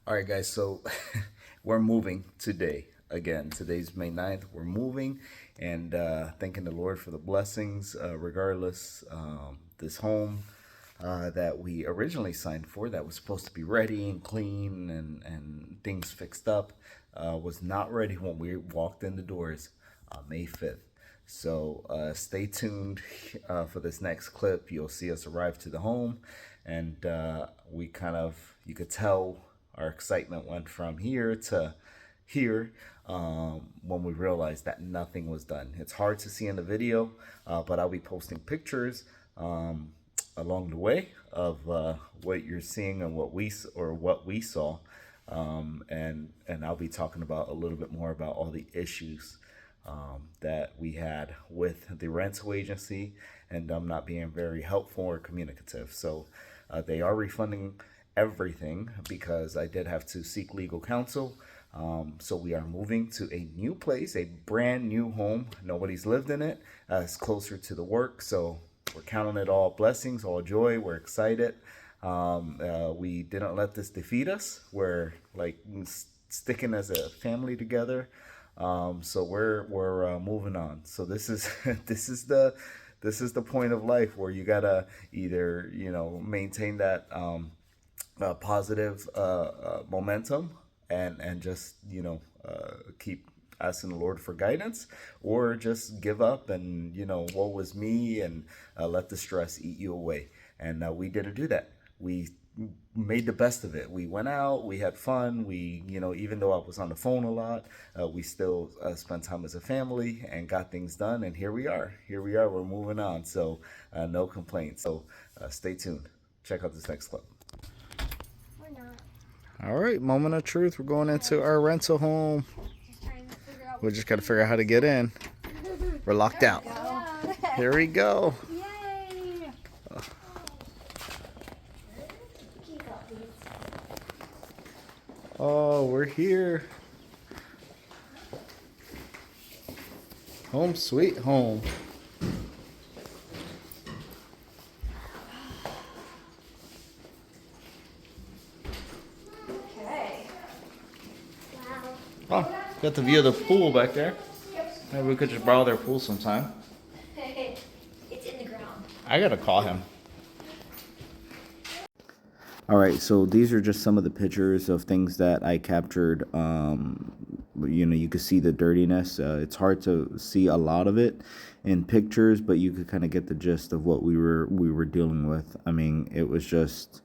All right, guys, so we're moving today. Again, today's May 9th. We're moving and thanking the Lord for the blessings, regardless. This home that we originally signed for, that was supposed to be ready and clean and things fixed up, was not ready when we walked in the doors on May 5th. So stay tuned for this next clip. You'll see us arrive to the home, and we kind of, you could tell our excitement went from here to here when we realized that nothing was done. It's hard to see in the video, but I'll be posting pictures along the way of what you're seeing and what we saw, and I'll be talking about a little bit more about all the issues that we had with the rental agency, and I'm not being very helpful or communicative. So they are refunding everything because I did have to seek legal counsel. So we are moving to a new place, a brand new home. Nobody's lived in it. It's closer to the work, so we're counting it all blessings, all joy. We're excited. We didn't let this defeat us. We're like sticking as a family together. So we're moving on. So this is this is the point of life where you gotta either maintain that positive momentum and just keep asking the Lord for guidance, or just give up and woe was me, and let the stress eat you away. And we didn't do that. We made the best of it. We went out, we had fun. We, even though I was on the phone a lot, we still spent time as a family and got things done. And here we are. We're moving on. So no complaints. So stay tuned. Check out this next clip. All right, moment of truth. We're going into our rental home. We just got to figure out how to get in. We're locked out. Here we go. Yay! Oh, we're here. Home sweet home. Okay. Wow. Oh, got the view of the pool back there. Maybe we could just borrow their pool sometime. It's in the ground. I gotta call him. All right, so these are just some of the pictures of things that I captured. You could see the dirtiness. It's hard to see a lot of it in pictures, but you could kind of get the gist of what we were dealing with. I mean, it was just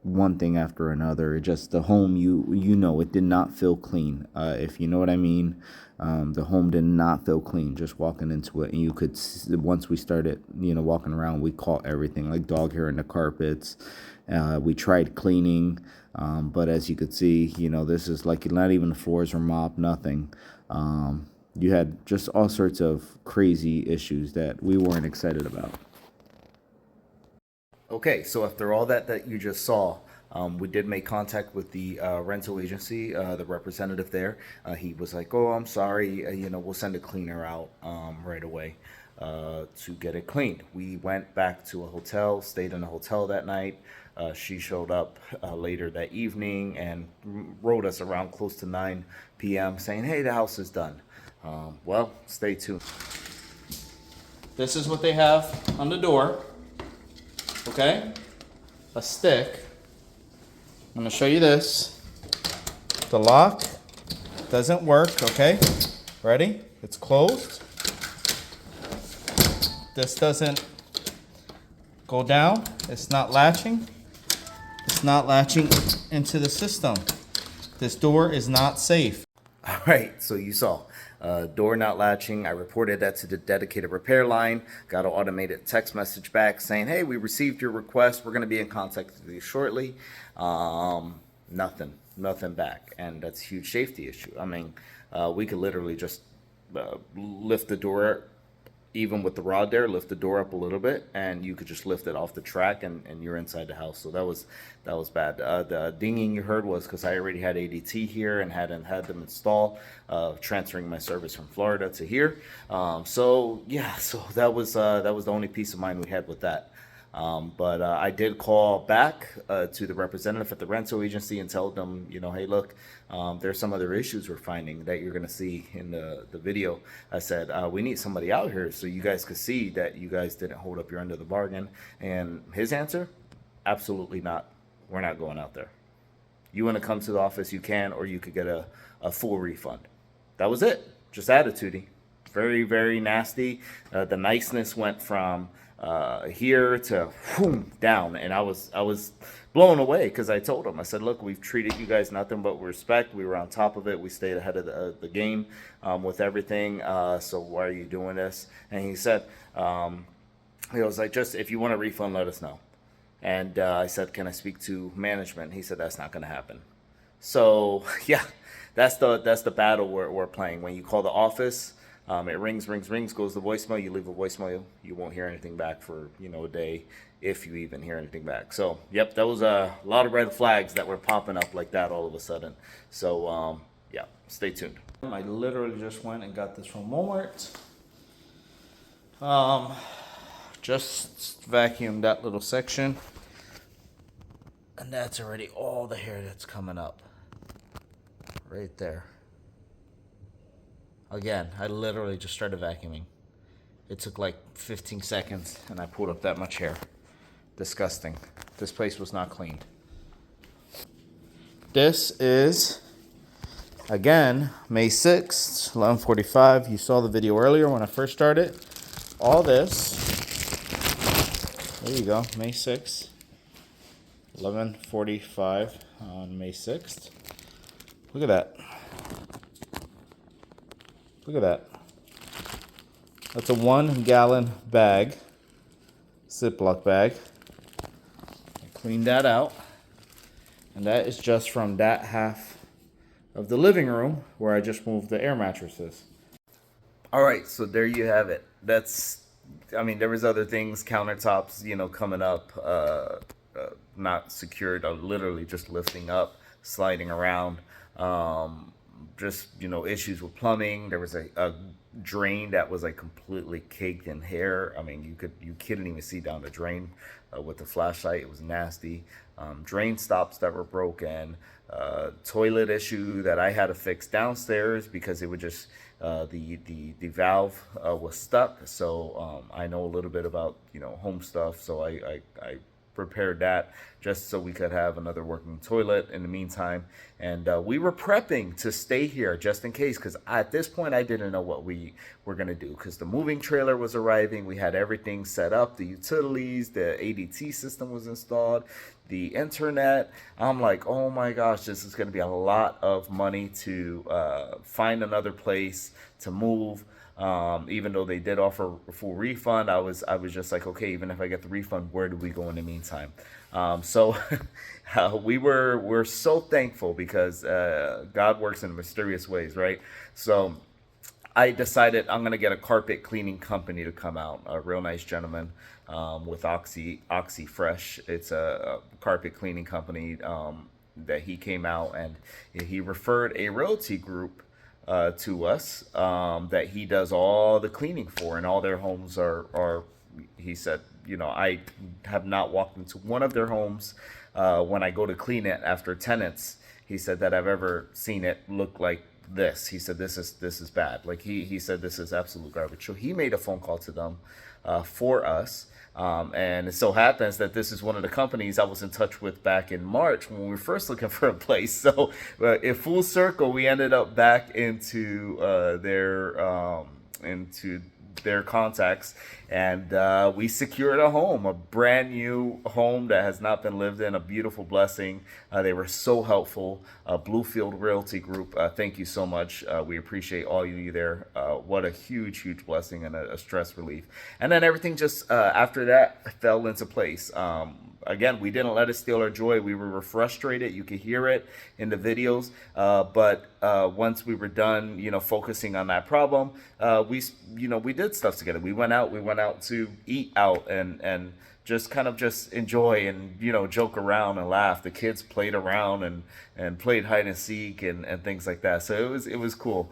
one thing after another. It just, the home, it did not feel clean. If you know what I mean. The home did not feel clean just walking into it, and you could see, once we started walking around, we caught everything like dog hair in the carpets. We tried cleaning, but as you could see, this is like not even the floors are mopped, nothing. You had just all sorts of crazy issues that we weren't excited about. Okay, so after all that you just saw, we did make contact with the rental agency, the representative there. He was like, "Oh, I'm sorry, we'll send a cleaner out right away to get it cleaned." We went back to a hotel, stayed in a hotel that night. She showed up later that evening and wrote us around close to 9 p.m. saying, "Hey, the house is done." Well, stay tuned. This is what they have on the door. Okay, a stick. I'm gonna show you this. The lock doesn't work. Okay, ready? It's closed. This doesn't go down. It's not latching. It's not latching into the system. This door is not safe. All right, so you saw door not latching. I reported that to the dedicated repair line. Got an automated text message back saying, "Hey, we received your request. We're going to be in contact with you shortly." Nothing back, and that's a huge safety issue. I mean, we could literally just lift the door, even with the rod there, lift the door up a little bit, and you could just lift it off the track, and you're inside the house. So that was bad. The dinging you heard was because I already had ADT here and hadn't had them install, transferring my service from Florida to here. So yeah, so that was the only peace of mind we had with that. But I did call back to the representative at the rental agency and tell them, hey, look, there's some other issues we're finding that you're going to see in the video. I said, we need somebody out here so you guys could see that you guys didn't hold up your end of the bargain. And his answer, absolutely not. We're not going out there. You want to come to the office, you can, or you could get a full refund. That was it. Just attitudey. Very, very nasty. The niceness went from here to down, and I was blown away because I told him, I said, look, we've treated you guys nothing but respect. We were on top of it. We stayed ahead of the game with everything. So why are you doing this? And he said, he was like, just if you want a refund, let us know. And I said, can I speak to management? He said, that's not going to happen. So yeah, that's the battle we're playing. When you call the office, it rings, goes to voicemail. You leave a voicemail, you won't hear anything back for a day, if you even hear anything back. So yep, that was a lot of red flags that were popping up like that all of a sudden. So yeah, stay tuned. I literally just went and got this from Walmart. Just vacuumed that little section, and that's already all the hair that's coming up right there. Again, I literally just started vacuuming. It took like 15 seconds and I pulled up that much hair. Disgusting. This place was not cleaned. This is, again, May 6th, 11:45. You saw the video earlier when I first started. All this, there you go, May 6th, 11:45 on May 6th. Look at that. Look at that. That's a 1 gallon bag, Ziploc bag. I cleaned that out. And that is just from that half of the living room where I just moved the air mattresses. All right, so there you have it. There was other things, countertops, coming up, not secured, literally just lifting up, sliding around. Just issues with plumbing. There was a drain that was like completely caked in hair. You couldn't even see down the drain with the flashlight. It was nasty. Drain stops that were broken. Toilet issue that I had to fix downstairs because it would just the valve was stuck. So I know a little bit about home stuff. So I prepared that just so we could have another working toilet in the meantime. And we were prepping to stay here just in case, because at this point I didn't know what we were going to do, because the moving trailer was arriving. We had everything set up, the utilities, the ADT system was installed, the internet. I'm like, oh my gosh, this is going to be a lot of money to find another place to move. Even though they did offer a full refund, I was just like, okay, even if I get the refund, where do we go in the meantime? So we're so thankful because God works in mysterious ways, right? So I decided I'm gonna get a carpet cleaning company to come out. A real nice gentleman with Oxy Fresh. It's a carpet cleaning company that he came out, and he referred a realty group to us that he does all the cleaning for, and all their homes are he said, I have not walked into one of their homes when I go to clean it after tenants, he said, that I've ever seen it look like this. He said, this is bad. Like he said, this is absolute garbage. So he made a phone call to them for us. And it so happens that this is one of the companies I was in touch with back in March when we were first looking for a place. So in full circle, we ended up back into their contacts, and we secured a home, a brand new home that has not been lived in, a beautiful blessing. They were so helpful. Bluefield Realty Group, thank you so much. We appreciate all you there. What a huge blessing and a stress relief. And then everything just after that fell into place. Again, we didn't let it steal our joy. We were frustrated. You could hear it in the videos. But once we were done, focusing on that problem, we did stuff together. We went out to eat out and just kind of just enjoy and, joke around and laugh. The kids played around and played hide and seek and things like that. So it was cool.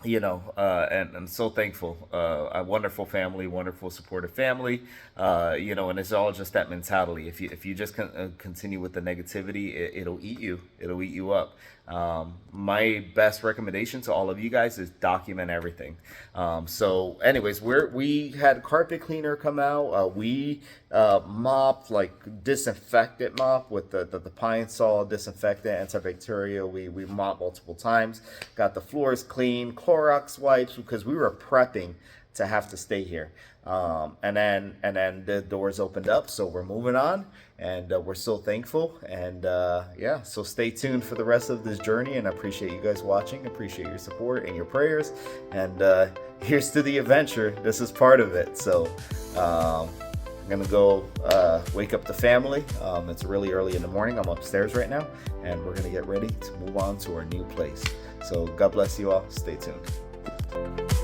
And I'm so thankful. A wonderful family, wonderful supportive family. And it's all just that mentality. If you just continue with the negativity, it'll eat you. It'll eat you up. My best recommendation to all of you guys is document everything. So, anyways, we had carpet cleaner come out. We mopped, like disinfectant mop with the Pine Sol disinfectant, antibacterial. We mopped multiple times. Got the floors clean, Clorox wipes, because we were prepping to have to stay here. And then the doors opened up, so we're moving on, and we're so thankful. And yeah, so stay tuned for the rest of this journey. And I appreciate you guys watching. Appreciate your support and your prayers. And here's to the adventure. This is part of it. So I'm gonna go wake up the family. It's really early in the morning. I'm upstairs right now, and we're gonna get ready to move on to our new place. So God bless you all. Stay tuned.